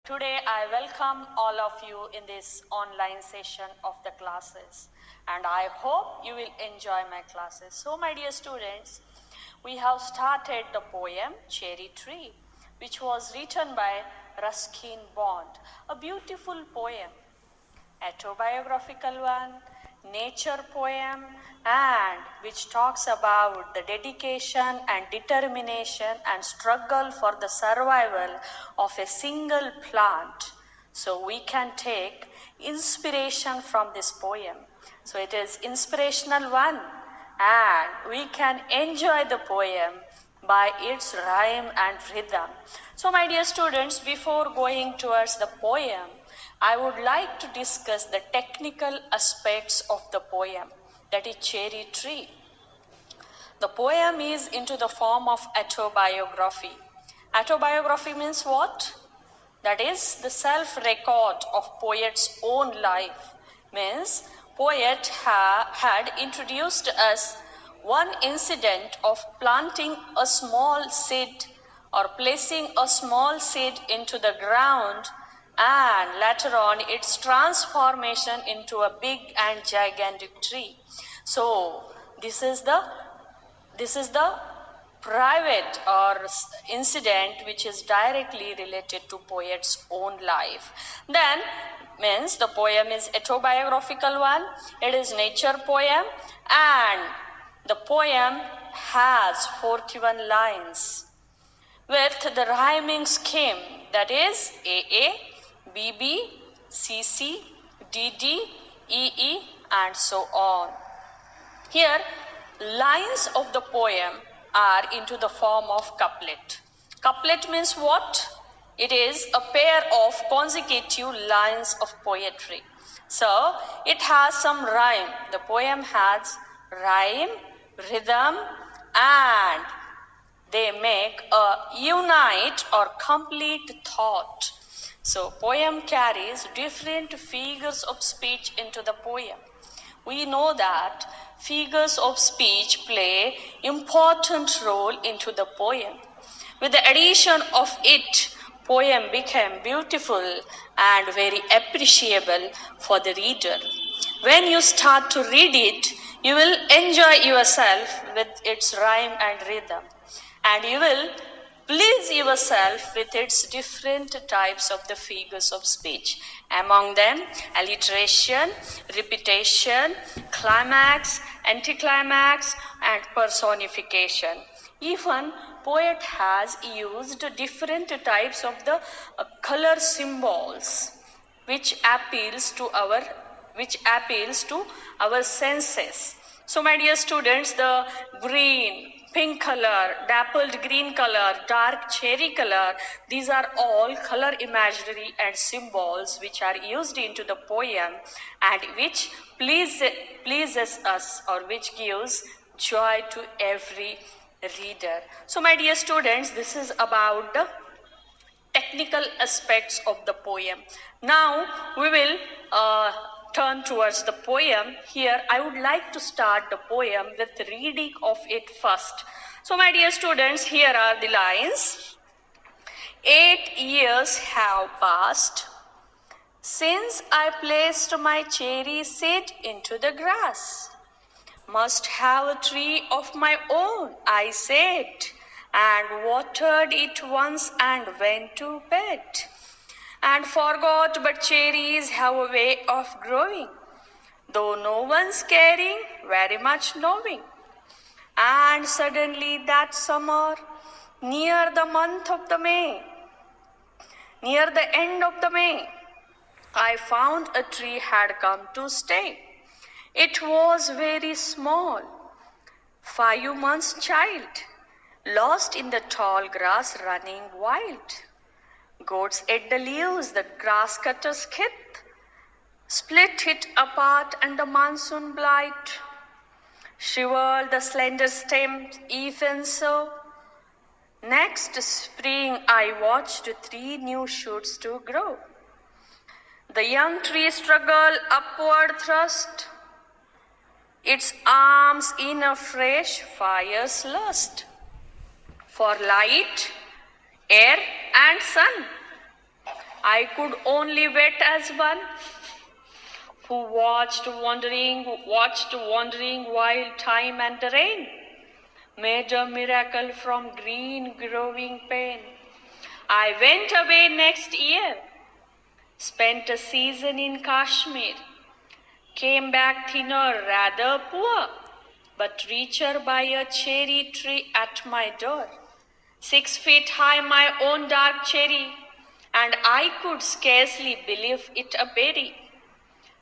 Today I welcome all of you in this online session of the classes, and I hope you will enjoy my classes. So my dear students, we have started the poem Cherry Tree, which was written by Ruskin Bond, a beautiful poem, autobiographical one, nature poem, and which talks about the dedication and determination and struggle for the survival of a single plant. So we can take inspiration from this poem. So it is inspirational one, and we can enjoy the poem by its rhyme and rhythm. So my dear students, before going towards the poem, I would like to discuss the technical aspects of the poem, that is Cherry Tree. The poem is into the form of autobiography. Autobiography means what? That is the self-record of poet's own life. Means poet had introduced us one incident of planting a small seed or placing a small seed into the ground, and later on its transformation into a big and gigantic tree. So this is the private or incident which is directly related to poet's own life. Then means the poem is autobiographical one, it is nature poem, and the poem has 41 lines with the rhyming scheme, that is AA, BB, CC, DD, EE, and so on. Here, lines of the poem are into the form of couplet. Couplet means what? It is a pair of consecutive lines of poetry. So, it has some rhyme. The poem has rhyme, rhythm, and they make a unite or complete thought. So, poem carries different figures of speech into the poem. We know that figures of speech play important role into the poem. With the addition of it, poem became beautiful and very appreciable for the reader. When you start to read it, you will enjoy yourself with its rhyme and rhythm, and you will please yourself with its different types of the figures of speech. Among them, alliteration, repetition, climax, anticlimax, and personification. Even poet has used different types of the color symbols which appeals to our senses. So my dear students, the green, pink color, dappled green color, dark cherry color, these are all color imagery and symbols which are used into the poem and which pleases us, or which gives joy to every reader. So my dear students, this is about the technical aspects of the poem. Now we will turn towards the poem. Here I would like to start the poem with reading of it first. So my dear students, here are the lines. 8 years have passed since I placed my cherry seed into the grass. Must have a tree of my own, I said, and watered it once and went to bed, and forgot but cherries have a way of growing, though no one's caring, very much knowing. And suddenly that summer, near the month of the May, near the end of the May, I found a tree had come to stay. It was very small, 5 months' child, lost in the tall grass running wild. Goats ate the leaves, the grass cutters hit, split it apart and the monsoon blight shriveled the slender stem even so. Next spring I watched 3 new shoots to grow. The young tree struggled upward thrust, its arms in a fresh fire's lust for light, air, and sun. I could only wait as one who watched wandering while time and the rain made a miracle from green growing pain. I went away next year, spent a season in Kashmir, came back thinner, rather poor, but richer by a cherry tree at my door. 6 feet high, my own dark cherry, and I could scarcely believe it a berry.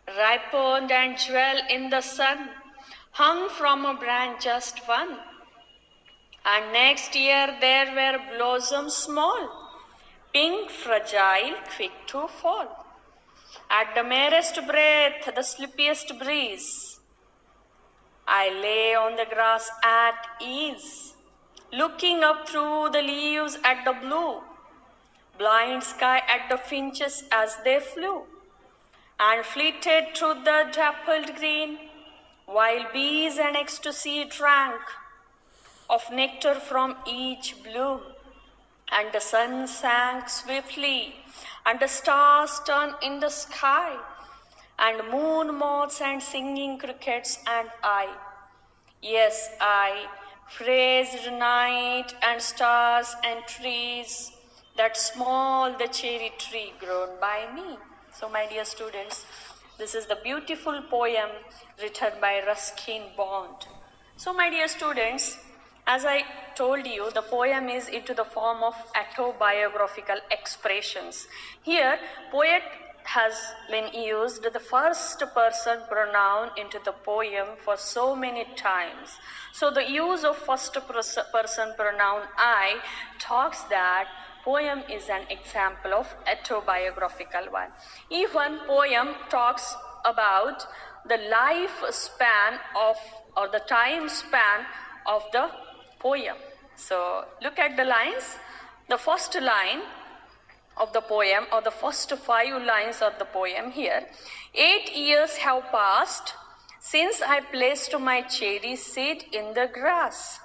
Ripened and jeweled in the sun, hung from a branch just one. And next year there were blossoms small, pink, fragile, quick to fall. At the merest breath, the slippiest breeze, I lay on the grass at ease, looking up through the leaves at the blue, blind sky at the finches as they flew, and flitted through the dappled green, while bees and ecstasy drank of nectar from each bloom. And the sun sank swiftly, and the stars turned in the sky, and moon moths and singing crickets, and I, yes, I praised night and stars and trees, that small the cherry tree grown by me. So, my dear students, this is the beautiful poem written by Ruskin Bond. So, my dear students, as I told you, the poem is into the form of autobiographical expressions. Here, poet has been used the first person pronoun into the poem for so many times. So the use of first person pronoun I talks that poem is an example of autobiographical one. Even poem talks about the lifespan of or the time span of the poem. So look at the lines. The first line of the poem, or the first 5 lines of the poem here. 8 years have passed since I placed my cherry seed in the grass.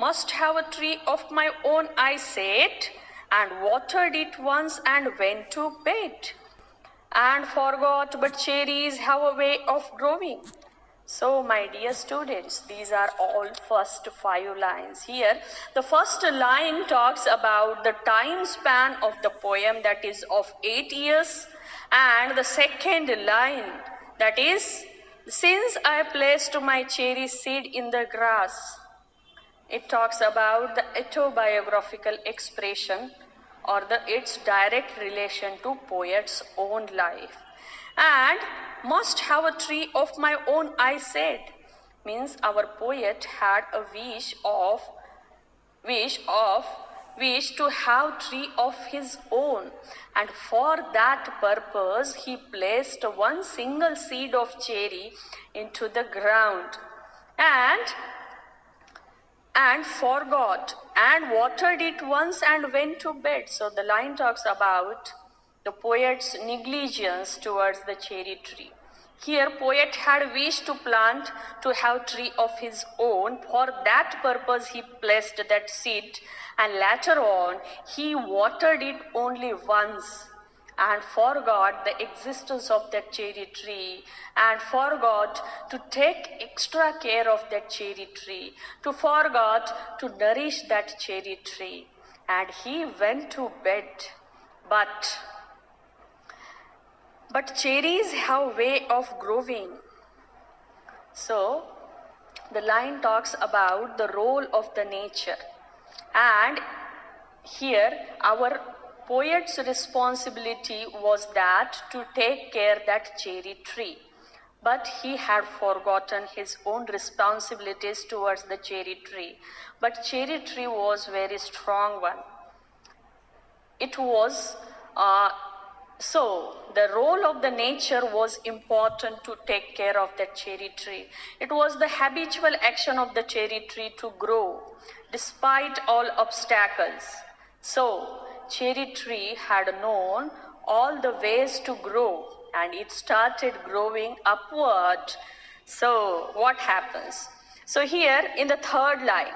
Must have a tree of my own, I said, and watered it once and went to bed, and forgot, but cherries have a way of growing. So, my dear students, these are all first 5 lines. Here, the first line talks about the time span of the poem, that is of 8 years. And the second line, that is, since I placed my cherry seed in the grass, it talks about the autobiographical expression or its direct relation to poet's own life. And must have a tree of my own, I said, means our poet had a wish to have tree of his own, and for that purpose he placed one single seed of cherry into the ground, and forgot, and watered it once and went to bed. So the line talks about the poet's negligence towards the cherry tree. Here, poet had wished to plant to have tree of his own. For that purpose, he placed that seed, and later on, he watered it only once, and forgot the existence of that cherry tree, and forgot to take extra care of that cherry tree, to forgot to nourish that cherry tree, and he went to bed. But cherries have way of growing. So the line talks about the role of the nature, and here our poet's responsibility was that to take care that cherry tree, but he had forgotten his own responsibilities towards the cherry tree. But cherry tree was very strong one. It was so the role of the nature was important to take care of that cherry tree. It was the habitual action of the cherry tree to grow despite all obstacles. So cherry tree had known all the ways to grow, and it started growing upward. So what happens? So here in the third line,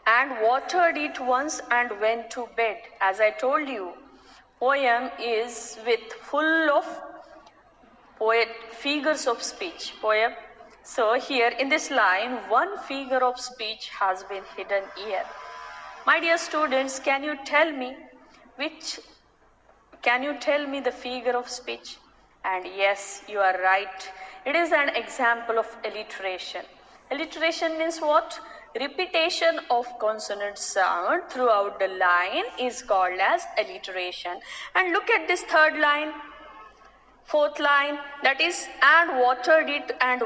and watered it once and went to bed. As I told you, poem is with full of figures of speech. Poem. So here in this line, one figure of speech has been hidden here. My dear students, can you tell me the figure of speech? And yes, you are right. It is an example of alliteration. Alliteration means what? Repetition of consonant sound throughout the line is called as alliteration. And look at this third line, fourth line, that is, and watered it and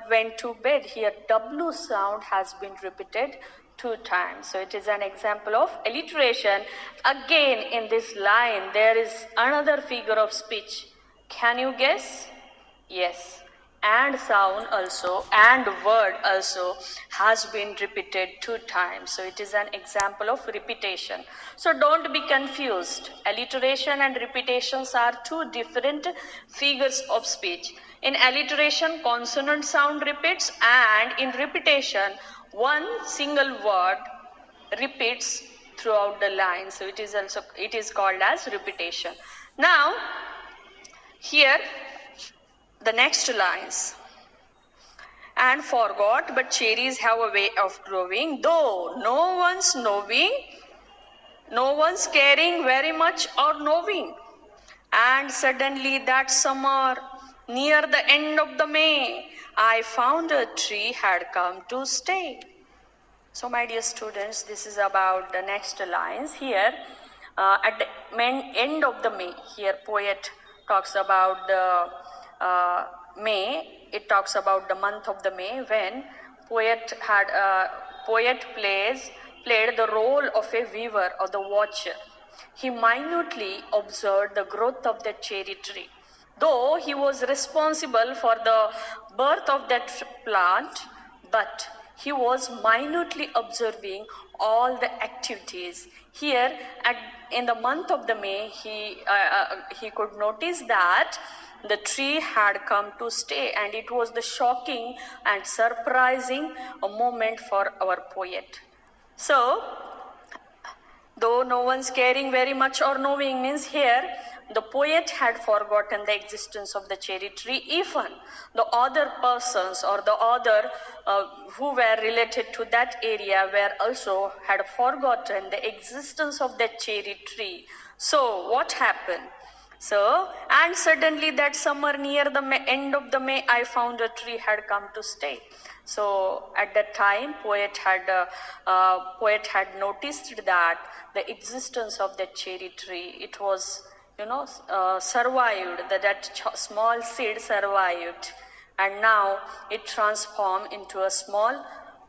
went to bed. Here, W sound has been repeated 2 times. So it is an example of alliteration. Again, in this line, there is another figure of speech. Can you guess? Yes. And sound also, and word also has been repeated 2 times. So it is an example of repetition. So don't be confused. Alliteration and repetitions are 2 different figures of speech. In alliteration, consonant sound repeats, and in repetition, one single word repeats throughout the line. So it is called as repetition. Now, here the next lines. And forgot, but cherries have a way of growing, though no one's knowing, no one's caring very much or knowing. And suddenly that summer, near the end of the May, I found a tree had come to stay. So my dear students, this is about the next lines here. At the end of the May, here poet talks about the May. It talks about the month of the May when poet played the role of a weaver or the watcher. He minutely observed the growth of the cherry tree. Though he was responsible for the birth of that plant, but he was minutely observing all the activities. Here, in the month of the May, he could notice that the tree had come to stay, and it was the shocking and surprising moment for our poet. So, though no one's caring very much or knowing means here, the poet had forgotten the existence of the cherry tree. Even the other persons or the other who were related to that area were also had forgotten the existence of that cherry tree. So what happened? So, and suddenly that summer near the end of the May, I found a tree had come to stay. So at that time, poet had noticed that the existence of that cherry tree, it was, survived, that small seed survived, and now it transformed into a small,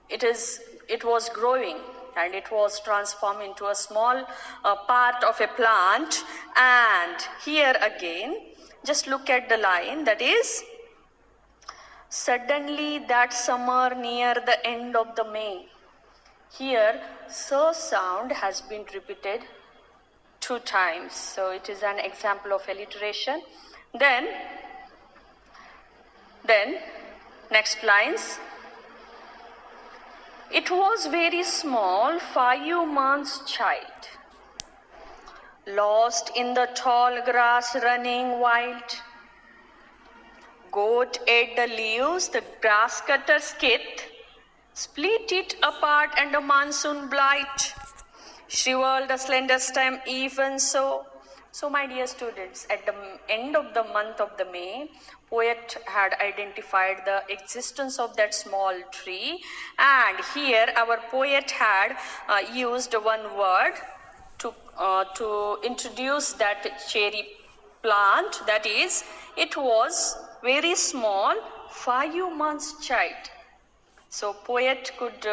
it was growing, and it was transformed into a small part of a plant. And here again, just look at the line, that is, suddenly that summer near the end of the May. Here, so sound has been repeated 2 times. So it is an example of alliteration. Then next lines. It was very small, 5 months child, lost in the tall grass running wild. Goat ate the leaves, the grass cutter skith, split it apart and a monsoon blight shriveled the slender stem even so. So my dear students, at the end of the month of the May, poet had identified the existence of that small tree, and here our poet had used one word to introduce that cherry plant, that is, it was very small, 5 months child. So poet could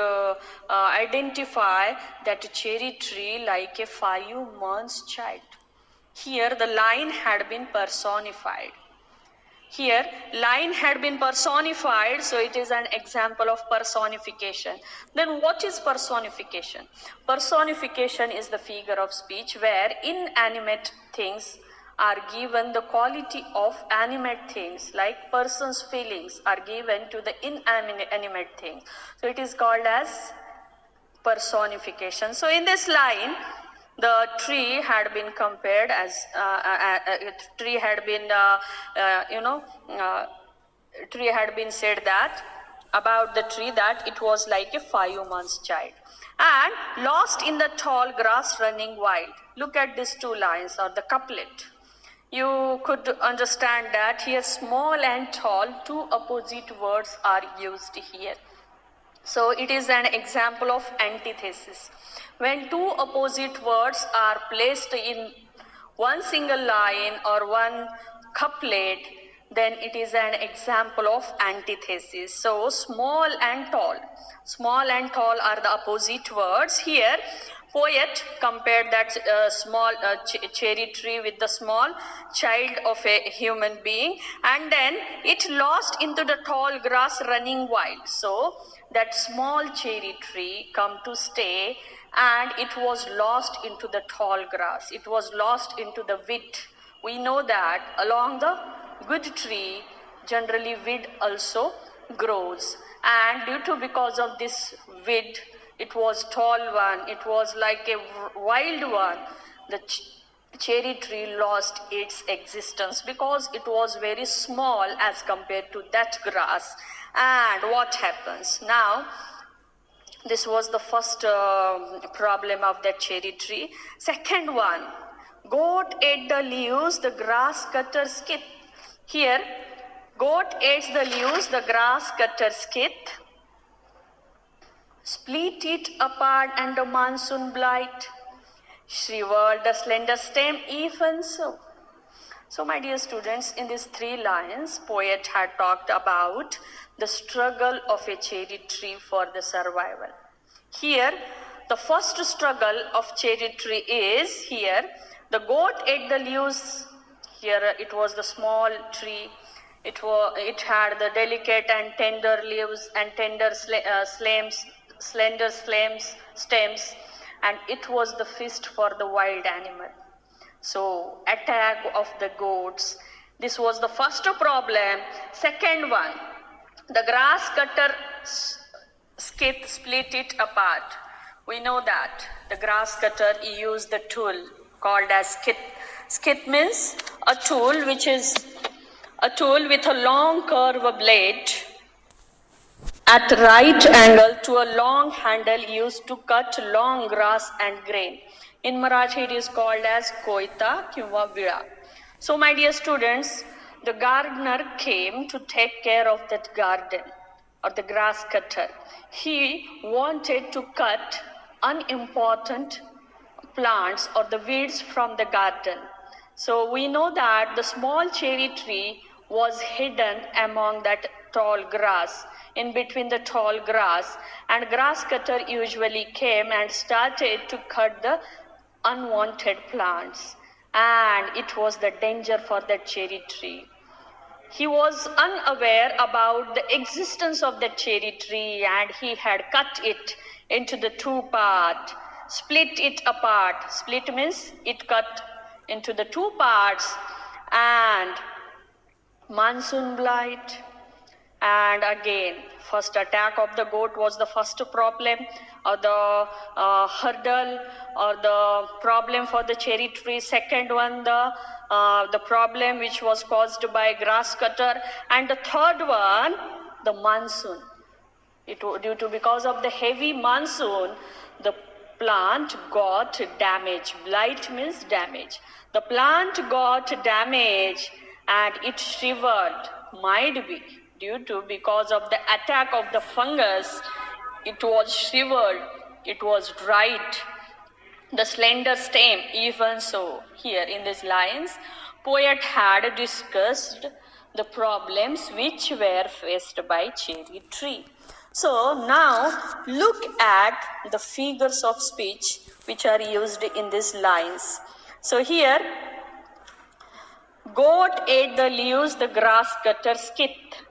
identify that cherry tree like a 5 months child. Here the line had been personified. Here line had been personified, so it is an example of personification. Then what is personification? Personification is the figure of speech where inanimate things are given the quality of animate things, like person's feelings are given to the inanimate things. So it is called as personification. So in this line, The tree had been compared as tree had been tree had been said that about the tree that it was like a 5 months child and lost in the tall grass running wild. Look at these two lines or the couplet. You could understand that here small and tall, two opposite words are used here. So it is an example of antithesis. When two opposite words are placed in one single line or one couplet, then it is an example of antithesis. So small and tall. Small and tall are the opposite words. Here, poet compared that small cherry tree with the small child of a human being, and then it lost into the tall grass running wild. So that small cherry tree come to stay and it was lost into the tall grass. It was lost into the weed. We know that along the good tree, generally weed also grows. And because of this weed, it was tall one, it was like a wild one. The cherry tree lost its existence because it was very small as compared to that grass. And what happens now? This was the first problem of that cherry tree. Second one, goat ate the leaves, the grass cutter skith. Here, goat ate the leaves, the grass cutter skith, split it apart and the monsoon blight, shriveled the slender stem even so. So my dear students, in these 3 lines, poet had talked about the struggle of a cherry tree for the survival. Here, the first struggle of cherry tree is here, the goat ate the leaves. Here it was the small tree. It had the delicate and tender leaves and tender slender stems, and it was the feast for the wild animal. So attack of the goats. This was the first problem. Second one, the grass cutter skith split it apart. We know that the grass cutter used the tool called as skith. Skith means a tool which is a tool with a long curved blade at right angle to a long handle used to cut long grass and grain. In Marathi, it is called as koita kiva vila. So, my dear students, the gardener came to take care of that garden or the grass cutter. He wanted to cut unimportant plants or the weeds from the garden. So, we know that the small cherry tree was hidden among that tall grass, in between the tall grass, and grass cutter usually came and started to cut the unwanted plants, and it was the danger for that cherry tree. He was unaware about the existence of the cherry tree, and he had cut it into the 2 parts, split it apart. Split means it cut into the 2 parts, and monsoon blight. And again, first attack of the goat was the first problem, or the hurdle or the problem for the cherry tree. Second one, the problem which was caused by grass cutter. And the third one, the monsoon. Because of the heavy monsoon, the plant got damage. Blight means damage. The plant got damage and it shriveled. Might be because of the attack of the fungus, it was shriveled, it was dried. The slender stem, even so. Here in these lines, poet had discussed the problems which were faced by cherry tree. So now look at the figures of speech which are used in these lines. So here, goat ate the leaves, the grass cutter skith.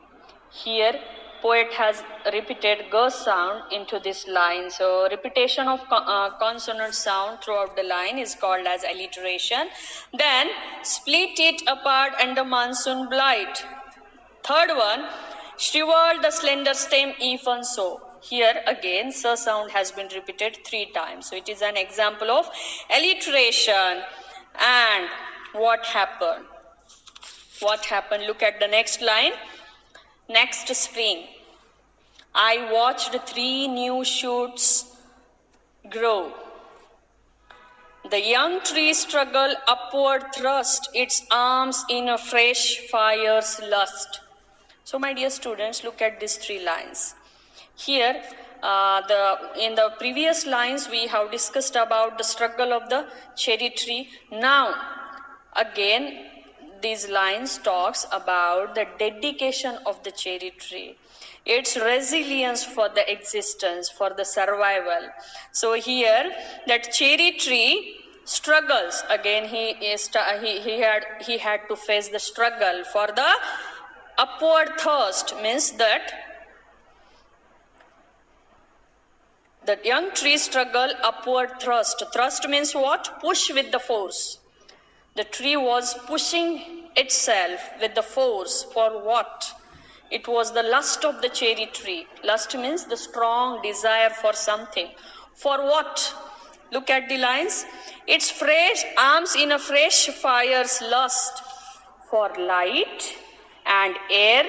Here, poet has repeated g sound into this line. So, repetition of consonant sound throughout the line is called as alliteration. Then, split it apart and the monsoon blight. Third one, shriveled the slender stem even so. Here again, s sound has been repeated 3 times. So it is an example of alliteration. And what happened? What happened? Look at the next line. Next spring, I watched 3 new shoots grow. The young tree struggled upward, thrust its arms in a fresh fire's lust. So, my dear students, look at these 3 lines. Here, in the previous lines, we have discussed about the struggle of the cherry tree. Now, again, these lines talks about the dedication of the cherry tree, its resilience for the existence, for the survival. So here, that cherry tree struggles. Again, he had to face the struggle for the upward thrust. Means that the young tree struggle upward thrust. Thrust means what? Push with the force. The tree was pushing itself with the force for what? It was the lust of the cherry tree. Lust means the strong desire for something. For what? Look at the lines. Its fresh arms in a fresh fire's lust for light and air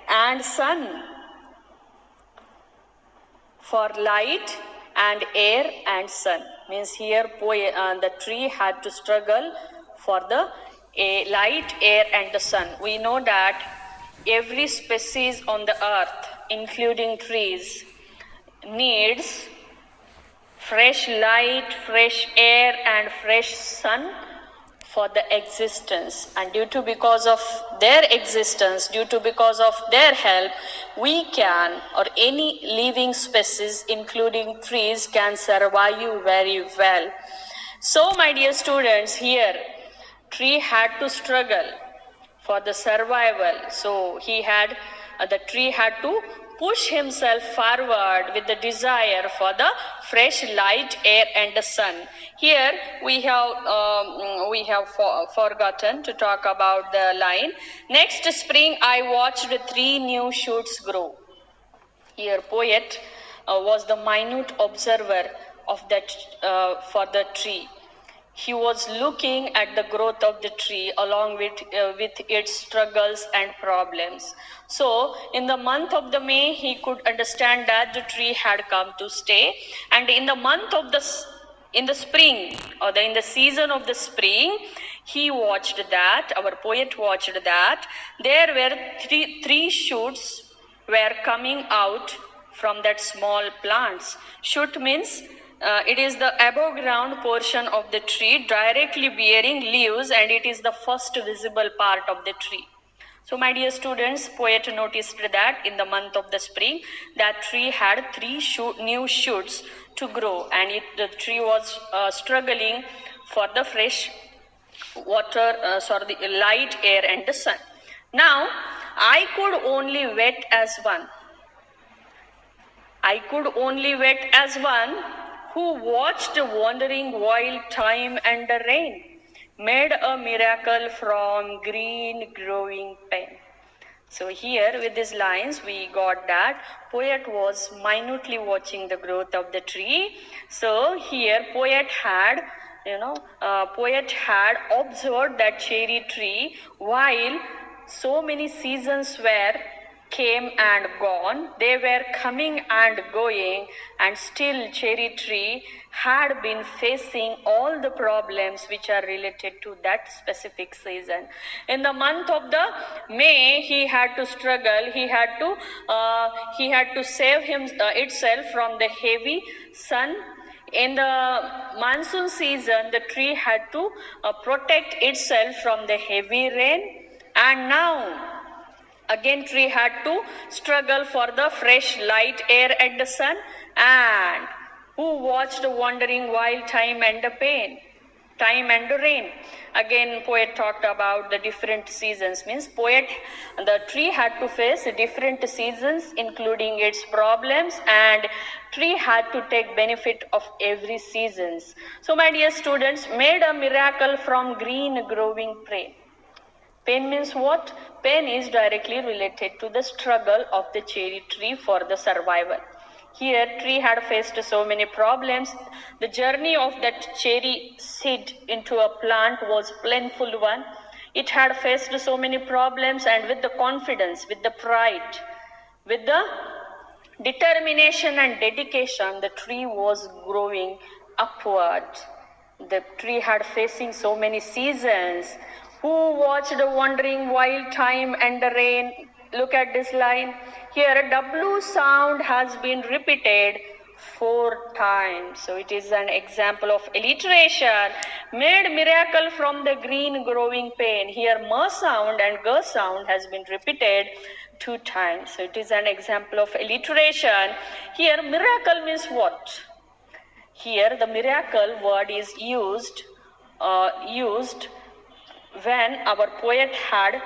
and sun. For light and air and sun. Means here the tree had to struggle for the light, air and the sun. We know that every species on the earth, including trees, needs fresh light, fresh air and fresh sun for the existence. And because of their existence, because of their help, we can, or any living species including trees, can survive very well. So my dear students, here tree had to struggle for the survival. So the tree had to push himself forward with the desire for the fresh light, air and the sun. Here we have forgotten to talk about the line. Next spring I watched 3 new shoots grow. Here poet was the minute observer of that for the tree. He was looking at the growth of the tree along with its struggles and problems. So, in the month of the May, he could understand that the tree had come to stay. And in the month of in the spring, or in the season of the spring, he watched that, our poet watched that, there were three shoots were coming out from that small plants. Shoot means it is the above ground portion of the tree directly bearing leaves, and it is the first visible part of the tree. So my dear students, poet noticed that in the month of the spring, that tree had 3 new shoots to grow, and the tree was struggling for the fresh water, the light, air and the sun. Now, I could only wait as one. I could only wait as one who watched wandering while time and the rain made a miracle from green growing pain. So here with these lines we got that poet was minutely watching the growth of the tree. So here poet had observed that cherry tree while so many seasons came and gone, they were coming and going, and still cherry tree had been facing all the problems which are related to that specific season. In the month of the May, he had to struggle, he had to save itself from the heavy sun. In the monsoon season, the tree had to protect itself from the heavy rain, and now again tree had to struggle for the fresh light, air and the sun. And who watched wandering while time and the rain. Again poet talked about the different seasons. Means the tree had to face different seasons including its problems, and tree had to take benefit of every seasons. So my dear students, made a miracle from green growing pain. Pain means what? Pain is directly related to the struggle of the cherry tree for the survival. Here, tree had faced so many problems. The journey of that cherry seed into a plant was painful one. It had faced so many problems, and with the confidence, with the pride, with the determination and dedication, the tree was growing upward. The tree had facing so many seasons. Who watched the wandering wild time and the rain? Look at this line. Here a W sound has been repeated 4 times. So it is an example of alliteration. Made miracle from the green growing pain. Here M sound and G sound has been repeated 2 times. So it is an example of alliteration. Here miracle means what? Here the miracle word is used when our poet had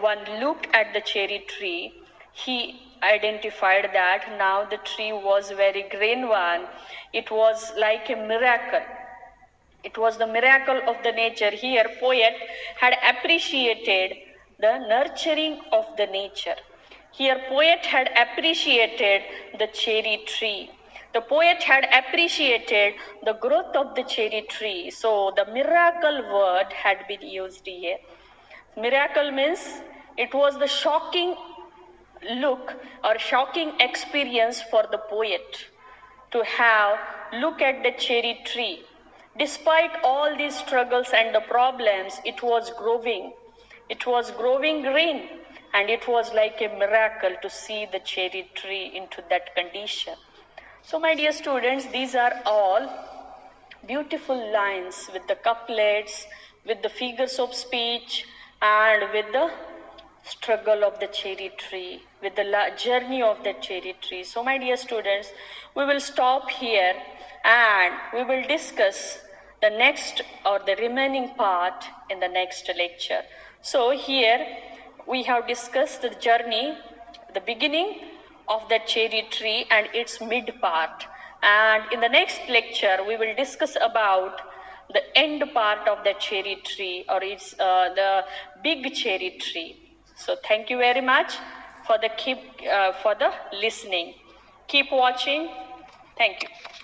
one looked at the cherry tree. He identified that now the tree was very green one. It was like a miracle. It was the miracle of the nature. Here poet had appreciated the nurturing of the nature. Here poet had appreciated the cherry tree. The poet had appreciated the growth of the cherry tree. So the miracle word had been used here. Miracle means it was the shocking look or shocking experience for the poet to have look at the cherry tree. Despite all these struggles and the problems, it was growing. It was growing green, and it was like a miracle to see the cherry tree into that condition. So my dear students, these are all beautiful lines with the couplets, with the figures of speech, and with the struggle of the cherry tree, with the journey of the cherry tree. So my dear students, we will stop here and we will discuss the next or the remaining part in the next lecture. So here we have discussed the journey, the beginning of the cherry tree and its mid part. And in the next lecture, we will discuss about the end part of the cherry tree, or it's the big cherry tree. So thank you very much for the listening. Keep watching. Thank you.